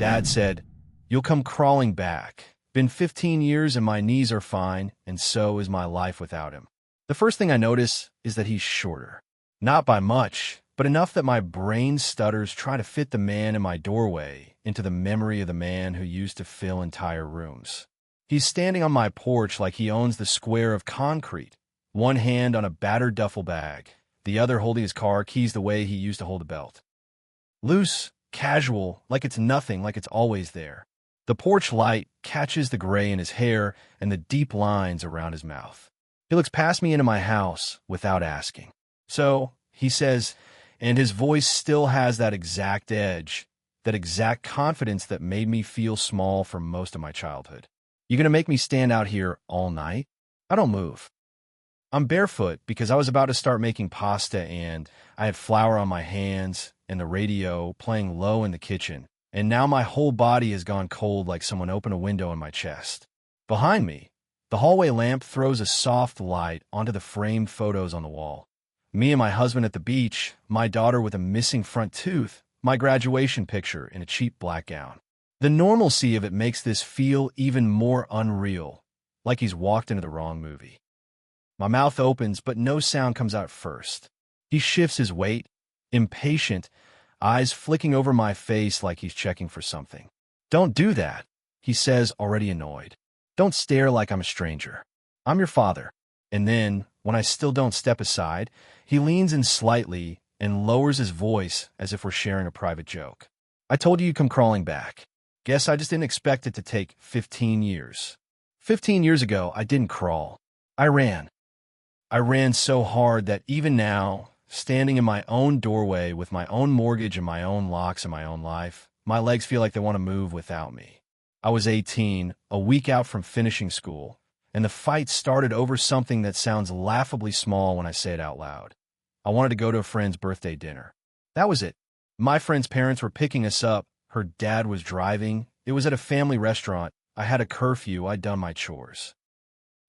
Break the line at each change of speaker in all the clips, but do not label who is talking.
Dad said, "You'll come crawling back. Been 15 years and my knees are fine, and so is my life without him." The first thing I notice is that he's shorter. Not by much, but enough that my brain stutters trying to fit the man in my doorway into the memory of the man who used to fill entire rooms. He's standing on my porch like he owns the square of concrete, one hand on a battered duffel bag, the other holding his car keys the way he used to hold a belt. Loose, casual, like it's nothing, like it's always there. The porch light catches the gray in his hair and the deep lines around his mouth. He looks past me into my house without asking. "So," he says, and his voice still has that exact edge, that exact confidence that made me feel small for most of my childhood. "You gonna make me stand out here all night?" I don't move. I'm barefoot because I was about to start making pasta and I had flour on my hands and the radio playing low in the kitchen, and now my whole body has gone cold like someone opened a window in my chest. Behind me, the hallway lamp throws a soft light onto the framed photos on the wall. Me and my husband at the beach, my daughter with a missing front tooth, my graduation picture in a cheap black gown. The normalcy of it makes this feel even more unreal, like he's walked into the wrong movie. My mouth opens, but no sound comes out first. He shifts his weight, impatient, eyes flicking over my face like he's checking for something. "Don't do that," he says, already annoyed. "Don't stare like I'm a stranger. I'm your father." And then, when I still don't step aside, he leans in slightly and lowers his voice as if we're sharing a private joke. "I told you you'd come crawling back. Guess I just didn't expect it to take 15 years. 15 years ago, I didn't crawl. I ran. I ran so hard that even now, standing in my own doorway with my own mortgage and my own locks and my own life, my legs feel like they want to move without me." I was 18, a week out from finishing school, and the fight started over something that sounds laughably small when I say it out loud. I wanted to go to a friend's birthday dinner. That was it. My friend's parents were picking us up. Her dad was driving. It was at a family restaurant. I had a curfew. I'd done my chores.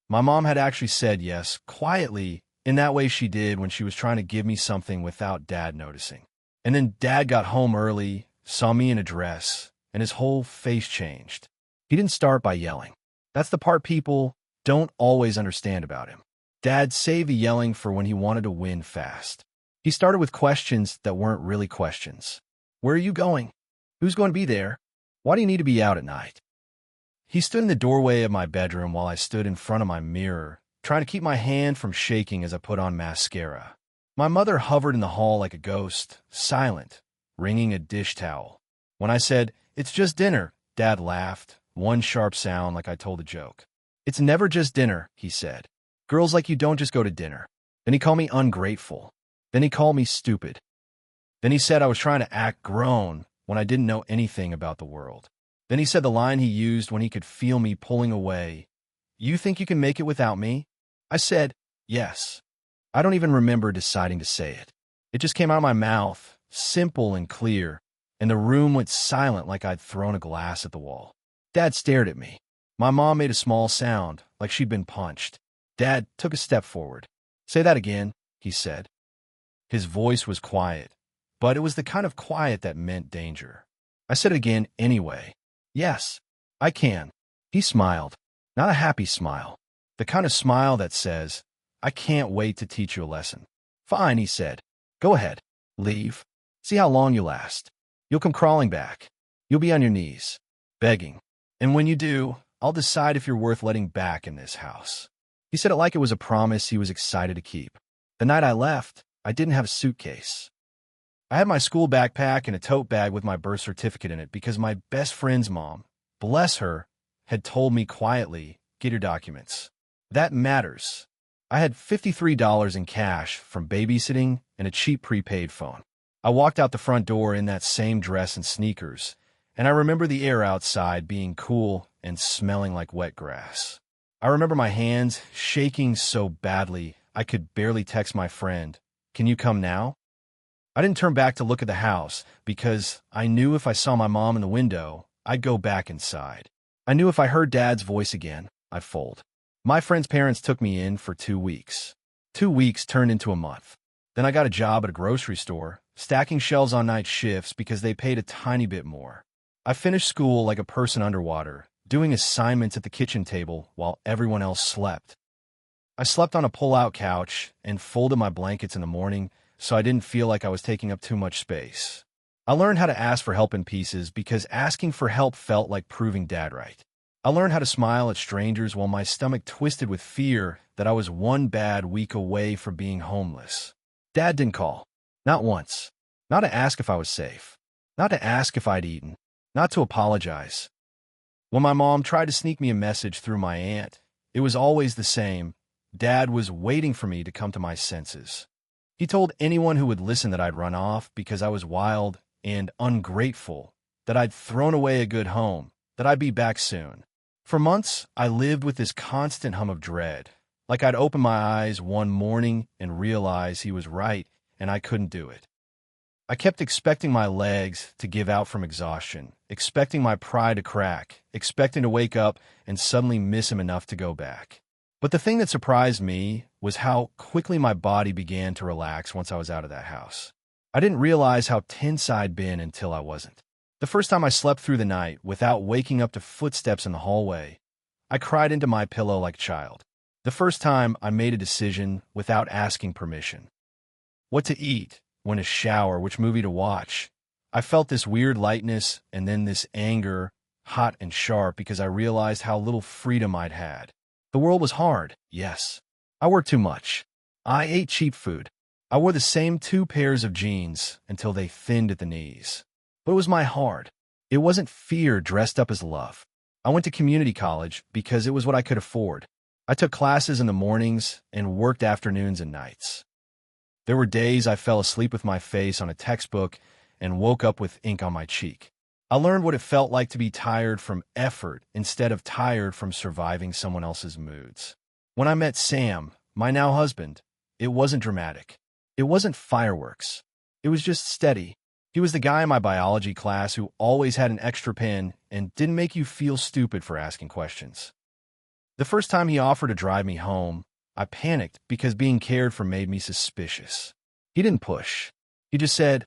My mom had actually said yes, quietly, in that way she did when she was trying to give me something without Dad noticing. And then Dad got home early, saw me in a dress, and his whole face changed. He didn't start by yelling. That's the part people don't always understand about him. Dad saved the yelling for when he wanted to win fast. He started with questions that weren't really questions. "Where are you going? Who's going to be there? Why do you need to be out at night?" He stood in the doorway of my bedroom while I stood in front of my mirror, trying to keep my hand from shaking as I put on mascara. My mother hovered in the hall like a ghost, silent, wringing a dish towel. When I said, "It's just dinner," Dad laughed, one sharp sound like I told a joke. "It's never just dinner," he said. "Girls like you don't just go to dinner." Then he called me ungrateful. Then he called me stupid. Then he said I was trying to act grown when I didn't know anything about the world. Then he said the line he used when he could feel me pulling away. "You think you can make it without me?" I said, "Yes." I don't even remember deciding to say it. It just came out of my mouth, simple and clear, and the room went silent like I'd thrown a glass at the wall. Dad stared at me. My mom made a small sound, like she'd been punched. Dad took a step forward. "Say that again," he said. His voice was quiet, but it was the kind of quiet that meant danger. I said it again anyway. "Yes, I can." He smiled. Not a happy smile. The kind of smile that says, "I can't wait to teach you a lesson." "Fine," he said. "Go ahead. Leave. See how long you last. You'll come crawling back. You'll be on your knees, begging. And when you do, I'll decide if you're worth letting back in this house." He said it like it was a promise he was excited to keep. The night I left, I didn't have a suitcase. I had my school backpack and a tote bag with my birth certificate in it because my best friend's mom, bless her, had told me quietly, "Get your documents. That matters." I had $53 in cash from babysitting and a cheap prepaid phone. I walked out the front door in that same dress and sneakers, and I remember the air outside being cool and smelling like wet grass. I remember my hands shaking so badly I could barely text my friend, "Can you come now?" I didn't turn back to look at the house because I knew if I saw my mom in the window, I'd go back inside. I knew if I heard Dad's voice again, I'd fold. My friend's parents took me in for 2 weeks. 2 weeks turned into a month. Then I got a job at a grocery store, stacking shelves on night shifts because they paid a tiny bit more. I finished school like a person underwater, doing assignments at the kitchen table while everyone else slept. I slept on a pull-out couch and folded my blankets in the morning so I didn't feel like I was taking up too much space. I learned how to ask for help in pieces because asking for help felt like proving dad right. I learned how to smile at strangers while my stomach twisted with fear that I was one bad week away from being homeless. Dad didn't call. Not once. Not to ask if I was safe. Not to ask if I'd eaten. Not to apologize. When my mom tried to sneak me a message through my aunt, it was always the same. Dad was waiting for me to come to my senses. He told anyone who would listen that I'd run off because I was wild and ungrateful, that I'd thrown away a good home, that I'd be back soon. For months, I lived with this constant hum of dread, like I'd open my eyes one morning and realize he was right and I couldn't do it. I kept expecting my legs to give out from exhaustion, expecting my pride to crack, expecting to wake up and suddenly miss him enough to go back. But the thing that surprised me was how quickly my body began to relax once I was out of that house. I didn't realize how tense I'd been until I wasn't. The first time I slept through the night without waking up to footsteps in the hallway, I cried into my pillow like a child. The first time I made a decision without asking permission. What to eat, when to shower, which movie to watch. I felt this weird lightness and then this anger, hot and sharp, because I realized how little freedom I'd had. The world was hard, yes. I worked too much. I ate cheap food. I wore the same 2 pairs of jeans until they thinned at the knees. But it was my heart. It wasn't fear dressed up as love. I went to community college because it was what I could afford. I took classes in the mornings and worked afternoons and nights. There were days I fell asleep with my face on a textbook and woke up with ink on my cheek. I learned what it felt like to be tired from effort instead of tired from surviving someone else's moods. When I met Sam, my now husband, it wasn't dramatic. It wasn't fireworks. It was just steady. He was the guy in my biology class who always had an extra pen and didn't make you feel stupid for asking questions. The first time he offered to drive me home, I panicked because being cared for made me suspicious. He didn't push. He just said,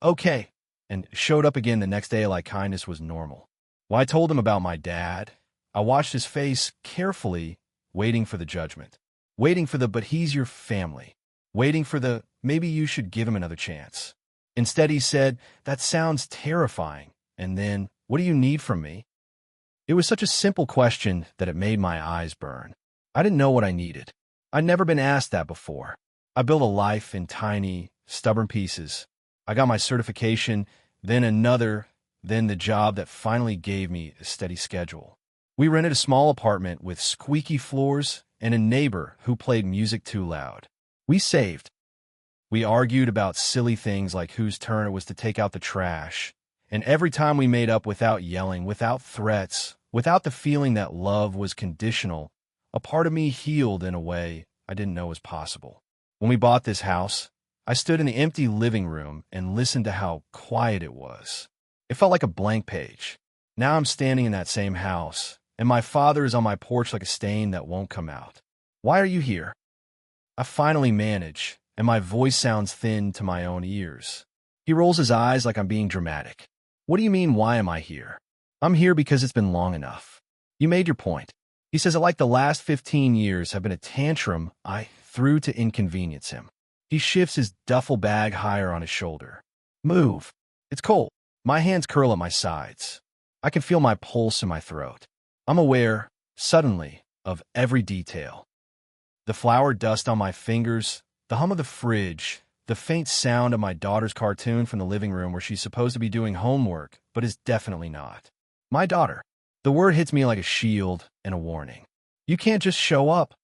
"Okay," and showed up again the next day like kindness was normal. When I told him about my dad, I watched his face carefully, waiting for the judgment. Waiting for the "but he's your family." Waiting for the "maybe you should give him another chance." Instead, he said, "That sounds terrifying." And then, "What do you need from me?" It was such a simple question that it made my eyes burn. I didn't know what I needed. I'd never been asked that before. I built a life in tiny, stubborn pieces. I got my certification, then another, then the job that finally gave me a steady schedule. We rented a small apartment with squeaky floors and a neighbor who played music too loud. We saved. We argued about silly things like whose turn it was to take out the trash. And every time we made up without yelling, without threats, without the feeling that love was conditional, a part of me healed in a way I didn't know was possible. When we bought this house, I stood in the empty living room and listened to how quiet it was. It felt like a blank page. Now I'm standing in that same house, and my father is on my porch like a stain that won't come out. "Why are you here?" I finally manage, and my voice sounds thin to my own ears. He rolls his eyes like I'm being dramatic. "What do you mean, why am I here?" "I'm here because it's been long enough. You made your point." He says it like the last 15 years have been a tantrum I threw to inconvenience him. He shifts his duffel bag higher on his shoulder. "Move. It's cold." My hands curl at my sides. I can feel my pulse in my throat. I'm aware, suddenly, of every detail. The flour dust on my fingers, the hum of the fridge, the faint sound of my daughter's cartoon from the living room where she's supposed to be doing homework, but is definitely not. My daughter. The word hits me like a shield and a warning. "You can't just show up,"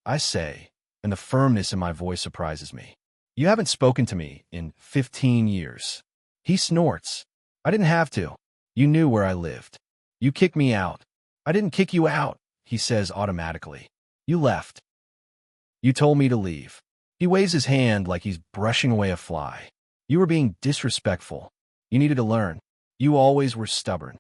I say, and the firmness in my voice surprises me. "You haven't spoken to me in 15 years. He snorts. "I didn't have to. You knew where I lived. You kicked me out." "I didn't kick you out," he says automatically. "You left. You told me to leave." He waves his hand like he's brushing away a fly. "You were being disrespectful. You needed to learn. You always were stubborn."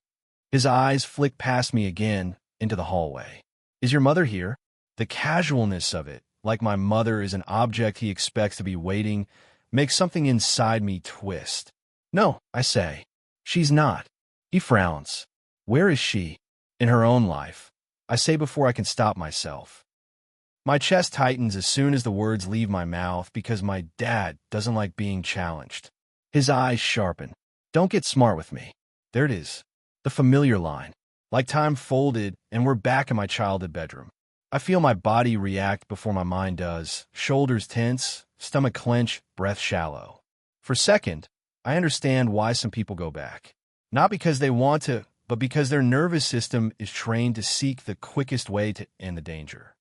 His eyes flick past me again into the hallway. "Is your mother here?" The casualness of it, like my mother is an object he expects to be waiting, makes something inside me twist. "No," I say. "She's not." He frowns. Where is she? In her own life, I say before I can stop myself. My chest tightens as soon as the words leave my mouth because my dad doesn't like being challenged. His eyes sharpen. Don't get smart with me. There it is. The familiar line. Like time folded and we're back in my childhood bedroom. I feel my body react before my mind does. Shoulders tense, stomach clench, breath shallow. For a second, I understand why some people go back. Not because they want to, but because their nervous system is trained to seek the quickest way to end the danger.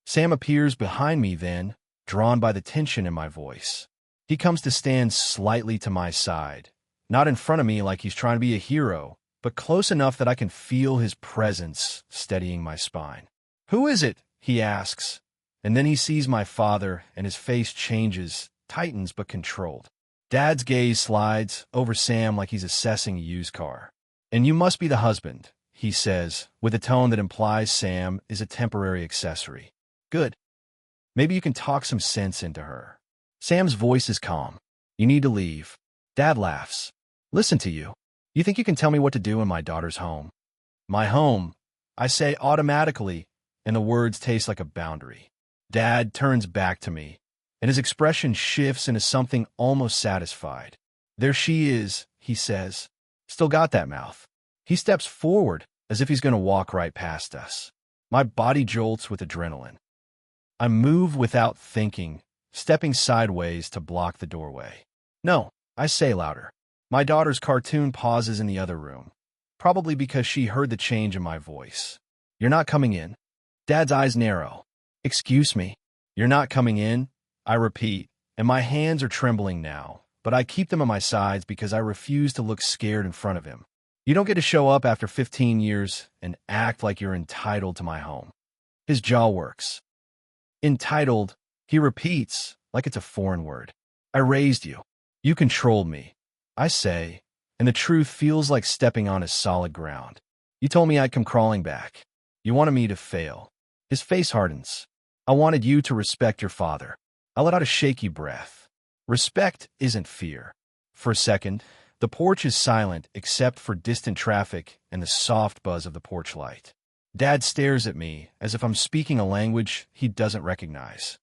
Sam appears behind me then, drawn by the tension in my voice. He comes to stand slightly to my side, not in front of me like he's trying to be a hero, but close enough that I can feel his presence steadying my spine. Who is it? He asks, and then he sees my father and his face changes, tightens but controlled. Dad's gaze slides over Sam like he's assessing a used car. And you must be the husband, he says, with a tone that implies Sam is a temporary accessory. Good. Maybe you can talk some sense into her. Sam's voice is calm. You need to leave. Dad laughs. Listen to you. You think you can tell me what to do in my daughter's home? My home, I say automatically, and the words taste like a boundary. Dad turns back to me, and his expression shifts into something almost satisfied. There she is, he says. Still got that mouth. He steps forward as if he's going to walk right past us. My body jolts with adrenaline. I move without thinking, stepping sideways to block the doorway. No, I say louder. My daughter's cartoon pauses in the other room, probably because she heard the change in my voice. You're not coming in. Dad's eyes narrow. Excuse me. You're not coming in? I repeat, and my hands are trembling now, but I keep them at my sides because I refuse to look scared in front of him. You don't get to show up after 15 years and act like you're entitled to my home. His jaw works. Entitled, he repeats, like it's a foreign word. I raised you. You controlled me, I say, and the truth feels like stepping on his solid ground. You told me I'd come crawling back. You wanted me to fail. His face hardens. I wanted you to respect your father. I let out a shaky breath. Respect isn't fear. For a second, the porch is silent except for distant traffic and the soft buzz of the porch light. Dad stares at me as if I'm speaking a language he doesn't recognize.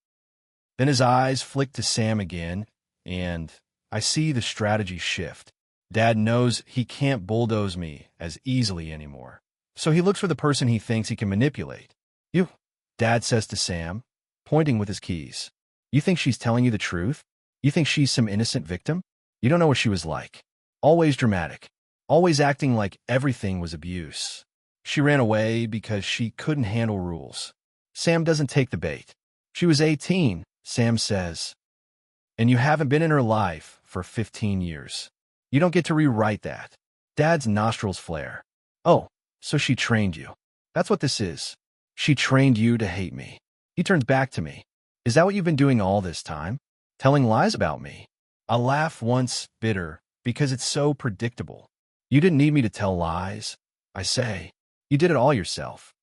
Then his eyes flick to Sam again, and I see the strategy shift. Dad knows he can't bulldoze me as easily anymore. So he looks for the person he thinks he can manipulate. You, Dad says to Sam, pointing with his keys. You think she's telling you the truth? You think she's some innocent victim? You don't know what she was like. Always dramatic. Always acting like everything was abuse. She ran away because she couldn't handle rules. Sam doesn't take the bait. She was 18, Sam says. And you haven't been in her life for 15 years. You don't get to rewrite that. Dad's nostrils flare. Oh, so she trained you. That's what this is. She trained you to hate me. He turns back to me. Is that what you've been doing all this time? Telling lies about me? I laugh once, bitter, because it's so predictable. You didn't need me to tell lies, I say. You did it all yourself.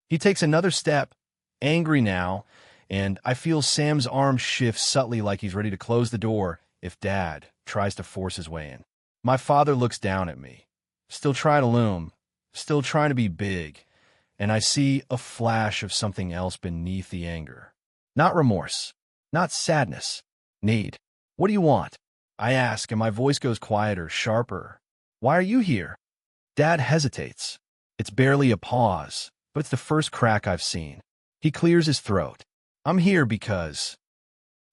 He takes another step, angry now, and I feel Sam's arm shift subtly like he's ready to close the door if Dad tries to force his way in. My father looks down at me, still trying to loom, still trying to be big, and I see a flash of something else beneath the anger. Not remorse, not sadness, need. What do you want? I ask, and my voice goes quieter, sharper. Why are you here? Dad hesitates. It's barely a pause, but it's the first crack I've seen. He clears his throat. I'm here because...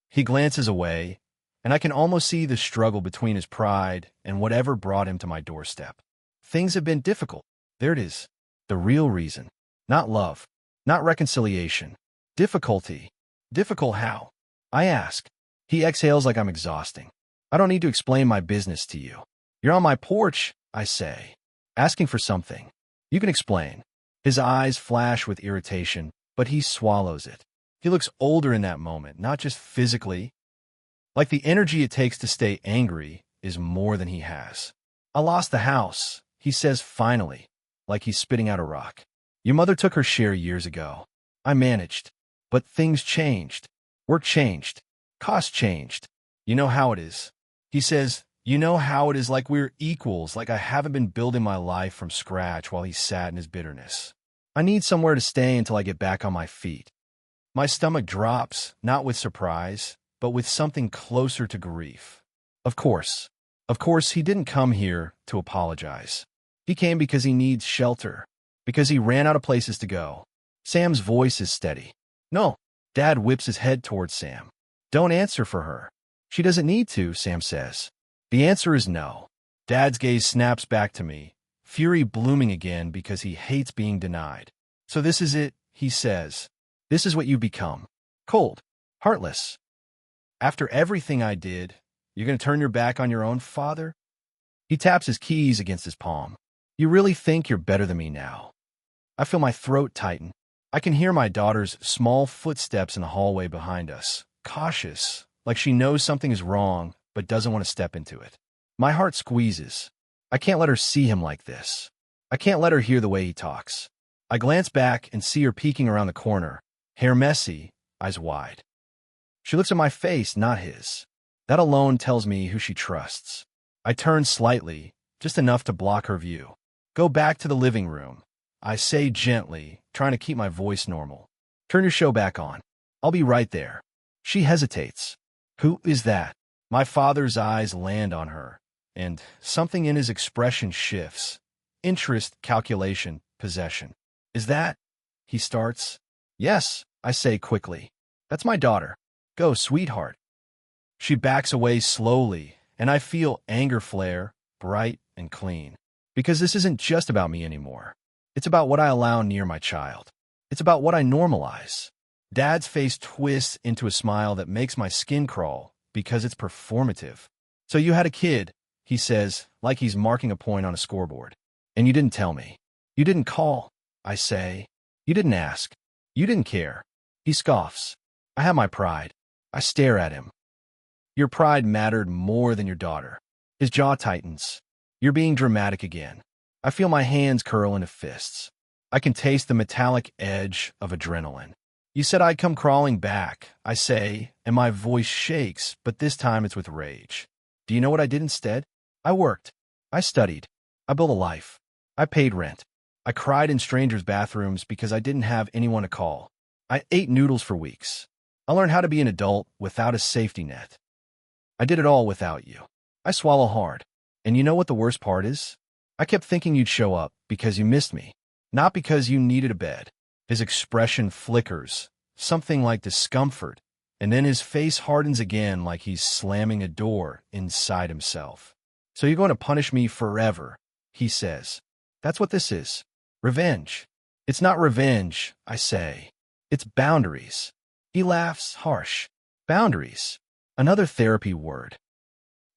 He glances away, and I can almost see the struggle between his pride and whatever brought him to my doorstep. Things have been difficult. There it is. The real reason. Not love. Not reconciliation. Difficulty. Difficult how? I ask. He exhales like I'm exhausting. I don't need to explain my business to you. You're on my porch, I say, asking for something. You can explain. His eyes flash with irritation, but he swallows it. He looks older in that moment, not just physically. Like the energy it takes to stay angry is more than he has. I lost the house, he says finally, like he's spitting out a rock. Your mother took her share years ago. I managed. But things changed. Work changed. Cost changed. You know how it is. He says, You know how it is, like we're equals, like I haven't been building my life from scratch while he sat in his bitterness. I need somewhere to stay until I get back on my feet. My stomach drops, not with surprise, but with something closer to grief. Of course. Of course, he didn't come here to apologize. He came because he needs shelter, because he ran out of places to go. Sam's voice is steady. No. Dad whips his head towards Sam. Don't answer for her. She doesn't need to, Sam says. The answer is no. Dad's gaze snaps back to me, fury blooming again because he hates being denied. So this is it, he says. This is what you become. Cold. Heartless. After everything I did, you're going to turn your back on your own father? He taps his keys against his palm. You really think you're better than me now? I feel my throat tighten. I can hear my daughter's small footsteps in the hallway behind us, cautious, like she knows something is wrong but doesn't want to step into it. My heart squeezes. I can't let her see him like this. I can't let her hear the way he talks. I glance back and see her peeking around the corner, hair messy, eyes wide. She looks at my face, not his. That alone tells me who she trusts. I turn slightly, just enough to block her view. Go back to the living room, I say gently, trying to keep my voice normal. Turn your show back on. I'll be right there. She hesitates. Who is that? My father's eyes land on her, and something in his expression shifts. Interest, calculation, possession. Is that? He starts. Yes, I say quickly. That's my daughter. Go, sweetheart. She backs away slowly, and I feel anger flare, bright and clean. Because this isn't just about me anymore. It's about what I allow near my child. It's about what I normalize. Dad's face twists into a smile that makes my skin crawl because it's performative. So you had a kid, he says, like he's marking a point on a scoreboard. And you didn't tell me. You didn't call, I say. You didn't ask. You didn't care. He scoffs. I have my pride. I stare at him. Your pride mattered more than your daughter. His jaw tightens. You're being dramatic again. I feel my hands curl into fists. I can taste the metallic edge of adrenaline. You said I'd come crawling back, I say, and my voice shakes, but this time it's with rage. Do you know what I did instead? I worked. I studied. I built a life. I paid rent. I cried in strangers' bathrooms because I didn't have anyone to call. I ate noodles for weeks. I learned how to be an adult without a safety net. I did it all without you. I swallow hard. And you know what the worst part is? I kept thinking you'd show up because you missed me, not because you needed a bed. His expression flickers, something like discomfort, and then his face hardens again like he's slamming a door inside himself. So you're going to punish me forever, he says. That's what this is. Revenge. It's not revenge, I say. It's boundaries. He laughs harsh. Boundaries. Another therapy word.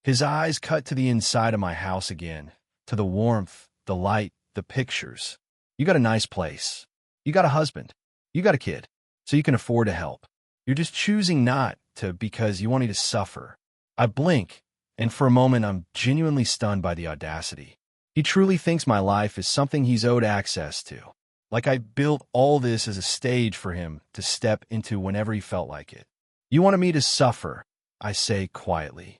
His eyes cut to the inside of my house again, to the warmth, the light, the pictures. You got a nice place. You got a husband. You got a kid. So you can afford to help. You're just choosing not to because you want me to suffer. I blink, and for a moment I'm genuinely stunned by the audacity. He truly thinks my life is something he's owed access to. Like I built all this as a stage for him to step into whenever he felt like it. You wanted me to suffer, I say quietly.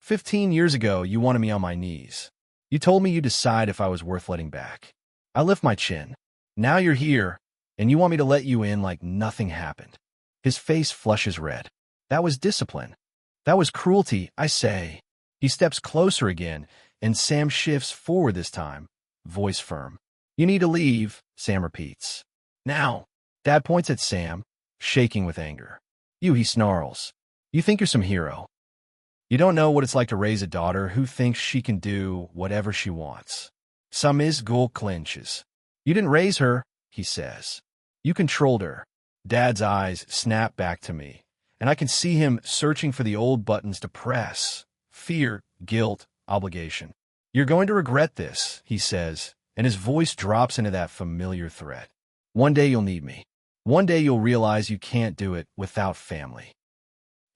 15 years ago, you wanted me on my knees. You told me you'd decide if I was worth letting back. I lift my chin. Now you're here, and you want me to let you in like nothing happened. His face flushes red. That was discipline. That was cruelty, I say. He steps closer again, and Sam shifts forward this time, voice firm. You need to leave, Sam repeats. Now. Dad points at Sam, shaking with anger. You, he snarls. You think you're some hero. You don't know what it's like to raise a daughter who thinks she can do whatever she wants. Some Isgul clinches. You didn't raise her, he says. You controlled her. Dad's eyes snap back to me, and I can see him searching for the old buttons to press. Fear, guilt, obligation. You're going to regret this, he says, and his voice drops into that familiar threat. One day you'll need me. One day you'll realize you can't do it without family.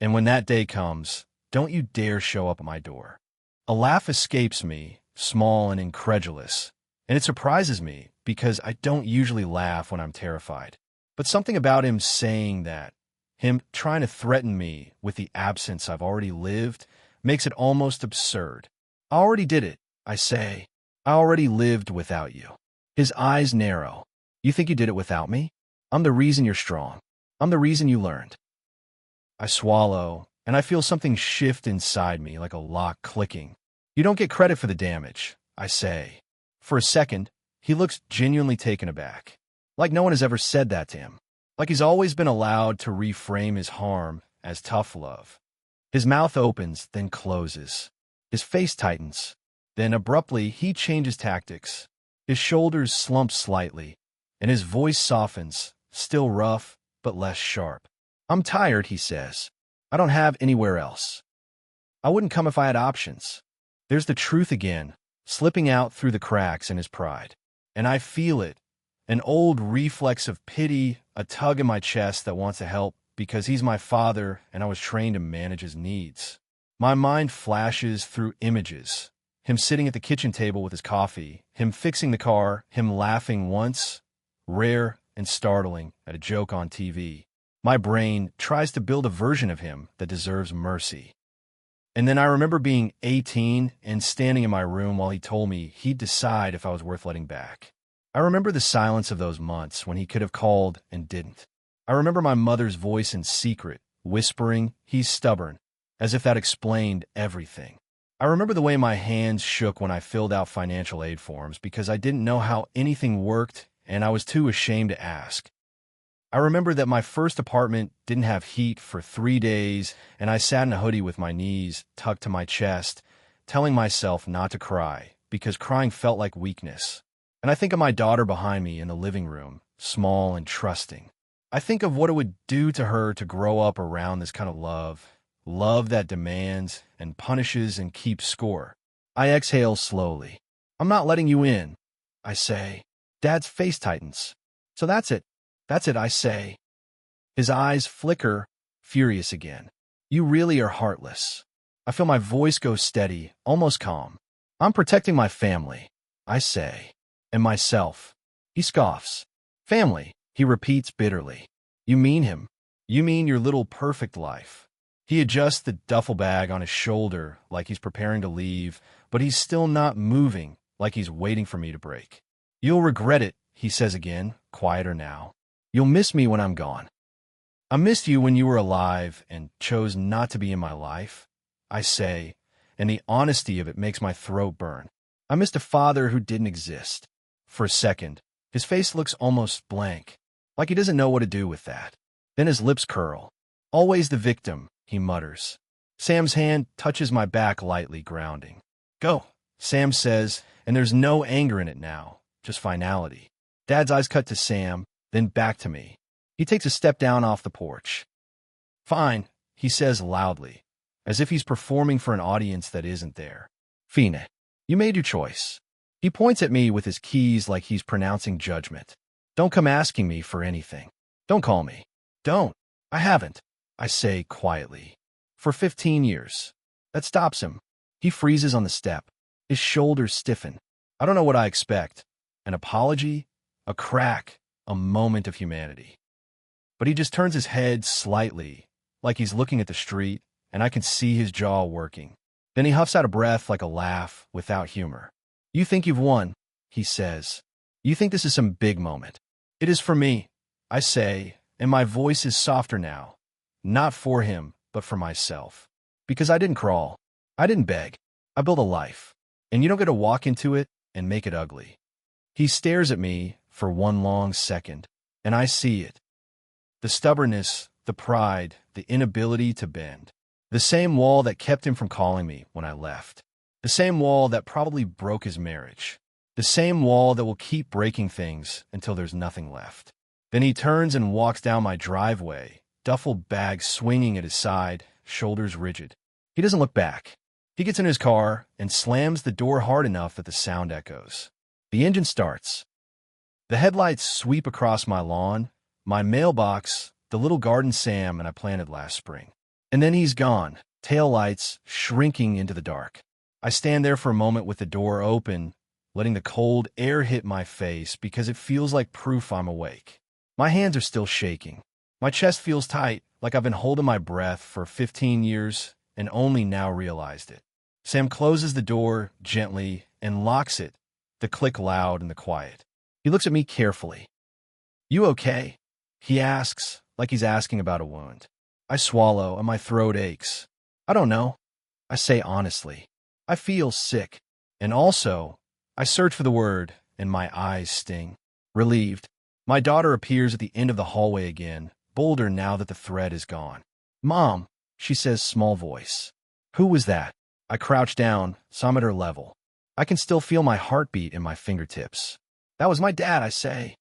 And when that day comes, don't you dare show up at my door. A laugh escapes me, small and incredulous, and it surprises me because I don't usually laugh when I'm terrified. But something about him saying that, him trying to threaten me with the absence I've already lived, makes it almost absurd. I already did it, I say. I already lived without you. His eyes narrow. You think you did it without me? I'm the reason you're strong. I'm the reason you learned. I swallow, and I feel something shift inside me like a lock clicking. You don't get credit for the damage, I say. For a second, he looks genuinely taken aback. Like no one has ever said that to him. Like he's always been allowed to reframe his harm as tough love. His mouth opens, then closes. His face tightens. Then abruptly, he changes tactics. His shoulders slump slightly, and his voice softens, still rough, but less sharp. I'm tired, he says. I don't have anywhere else. I wouldn't come if I had options. There's the truth again, slipping out through the cracks in his pride. And I feel it, an old reflex of pity, a tug in my chest that wants to help because he's my father and I was trained to manage his needs. My mind flashes through images. Him sitting at the kitchen table with his coffee, him fixing the car, him laughing once, rare and startling, at a joke on TV. My brain tries to build a version of him that deserves mercy. And then I remember being 18 and standing in my room while he told me he'd decide if I was worth letting back. I remember the silence of those months when he could have called and didn't. I remember my mother's voice in secret, whispering, "He's stubborn," as if that explained everything. I remember the way my hands shook when I filled out financial aid forms because I didn't know how anything worked and I was too ashamed to ask. I remember that my first apartment didn't have heat for 3 days and I sat in a hoodie with my knees tucked to my chest, telling myself not to cry because crying felt like weakness. And I think of my daughter behind me in the living room, small and trusting. I think of what it would do to her to grow up around this kind of love, love that demands and punishes and keeps score. I exhale slowly. I'm not letting you in, I say. Dad's face tightens. So that's it. That's it, I say. His eyes flicker, furious again. You really are heartless. I feel my voice go steady, almost calm. I'm protecting my family, I say. And myself. He scoffs. Family, he repeats bitterly. You mean him. You mean your little perfect life. He adjusts the duffel bag on his shoulder like he's preparing to leave, but he's still not moving, like he's waiting for me to break. You'll regret it, he says again, quieter now. You'll miss me when I'm gone. I missed you when you were alive and chose not to be in my life, I say, and the honesty of it makes my throat burn. I missed a father who didn't exist. For a second, his face looks almost blank, like he doesn't know what to do with that. Then his lips curl. Always the victim, he mutters. Sam's hand touches my back lightly, grounding. Go, Sam says, and there's no anger in it now, just finality. Dad's eyes cut to Sam, then back to me. He takes a step down off the porch. Fine, he says loudly, as if he's performing for an audience that isn't there. Fine, you made your choice. He points at me with his keys like he's pronouncing judgment. Don't come asking me for anything. Don't call me. Don't. I haven't, I say quietly. For 15 years. That stops him. He freezes on the step. His shoulders stiffen. I don't know what I expect. An apology? A crack? A moment of humanity. But he just turns his head slightly, like he's looking at the street, and I can see his jaw working. Then he huffs out a breath like a laugh, without humor. You think you've won, he says. You think this is some big moment. It is for me, I say, and my voice is softer now. Not for him, but for myself. Because I didn't crawl. I didn't beg. I built a life. And you don't get to walk into it and make it ugly. He stares at me for one long second, and I see it. The stubbornness, the pride, the inability to bend. The same wall that kept him from calling me when I left. The same wall that probably broke his marriage. The same wall that will keep breaking things until there's nothing left. Then he turns and walks down my driveway, duffel bag swinging at his side, shoulders rigid. He doesn't look back. He gets in his car and slams the door hard enough that the sound echoes. The engine starts. The headlights sweep across my lawn, my mailbox, the little garden Sam and I planted last spring. And then he's gone, taillights shrinking into the dark. I stand there for a moment with the door open, letting the cold air hit my face because it feels like proof I'm awake. My hands are still shaking. My chest feels tight, like I've been holding my breath for 15 years, and only now realized it. Sam closes the door gently and locks it, the click loud in the quiet. He looks at me carefully. "You okay?" he asks, like he's asking about a wound. I swallow and my throat aches. "I don't know," I say honestly. "I feel sick." And also, I search for the word, and my eyes sting. Relieved, my daughter appears at the end of the hallway again, bolder now that the thread is gone. "Mom," she says, small voice. "Who was that?" I crouch down, so I'm at her level. I can still feel my heartbeat in my fingertips. "That was my dad," I say.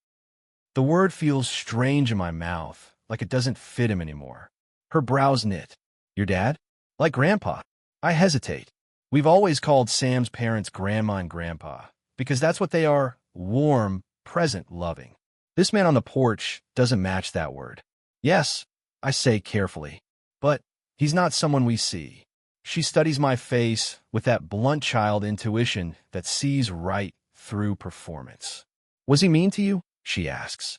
The word feels strange in my mouth, like it doesn't fit him anymore. Her brows knit. "Your dad?" "Like Grandpa." I hesitate. We've always called Sam's parents Grandma and Grandpa, because that's what they are: warm, present, loving. This man on the porch doesn't match that word. "Yes," I say carefully, "but he's not someone we see." She studies my face with that blunt child intuition that sees right through performance. "Was he mean to you?" she asks.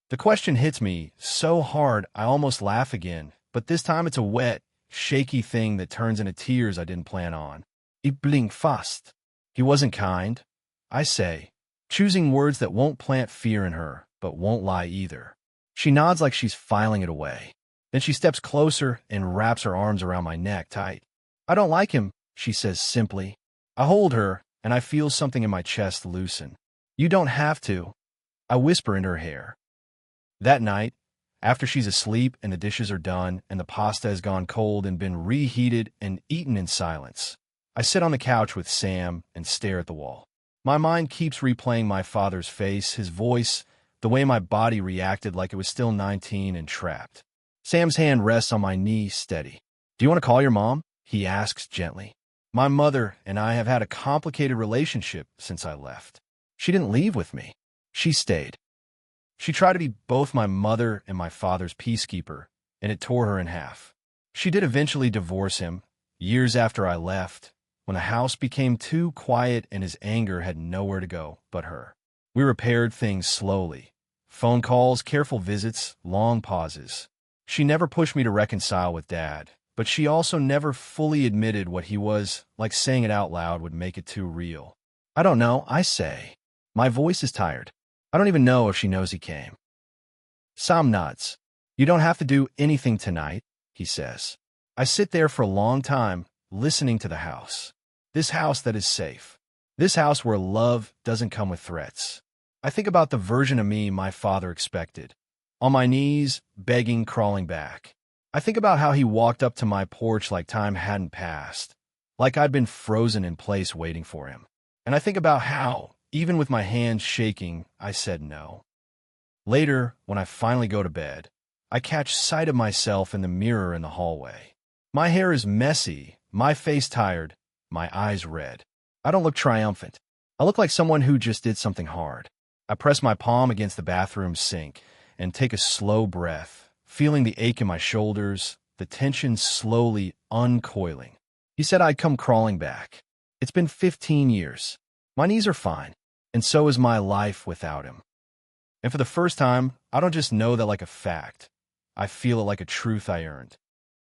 The question hits me so hard I almost laugh again, but this time it's a wet, shaky thing that turns into tears I didn't plan on. "Ich blink fast." He wasn't kind, I say, choosing words that won't plant fear in her, but won't lie either. She nods like she's filing it away. Then she steps closer and wraps her arms around my neck tight. "I don't like him," she says simply. I hold her, and I feel something in my chest loosen. "You don't have to," I whisper in her hair. That night, after she's asleep and the dishes are done and the pasta has gone cold and been reheated and eaten in silence, I sit on the couch with Sam and stare at the wall. My mind keeps replaying my father's face, his voice, the way my body reacted like it was still 19 and trapped. Sam's hand rests on my knee, steady. "Do you want to call your mom?" he asks gently. My mother and I have had a complicated relationship since I left. She didn't leave with me. She stayed. She tried to be both my mother and my father's peacekeeper, and it tore her in half. She did eventually divorce him, years after I left, when the house became too quiet and his anger had nowhere to go but her. We repaired things slowly. Phone calls, careful visits, long pauses. She never pushed me to reconcile with Dad, but she also never fully admitted what he was, like saying it out loud would make it too real. "I don't know," I say. My voice is tired. I don't even know if she knows he came. Sam nods. "You don't have to do anything tonight," he says. I sit there for a long time, listening to the house. This house that is safe. This house where love doesn't come with threats. I think about the version of me my father expected. On my knees, begging, crawling back. I think about how he walked up to my porch like time hadn't passed, like I'd been frozen in place waiting for him. And I think about how, even with my hands shaking, I said no. Later, when I finally go to bed, I catch sight of myself in the mirror in the hallway. My hair is messy, my face tired, my eyes red. I don't look triumphant. I look like someone who just did something hard. I press my palm against the bathroom sink and take a slow breath, feeling the ache in my shoulders, the tension slowly uncoiling. He said I'd come crawling back. It's been 15 years. My knees are fine, and so is my life without him. And for the first time, I don't just know that like a fact. I feel it like a truth I earned.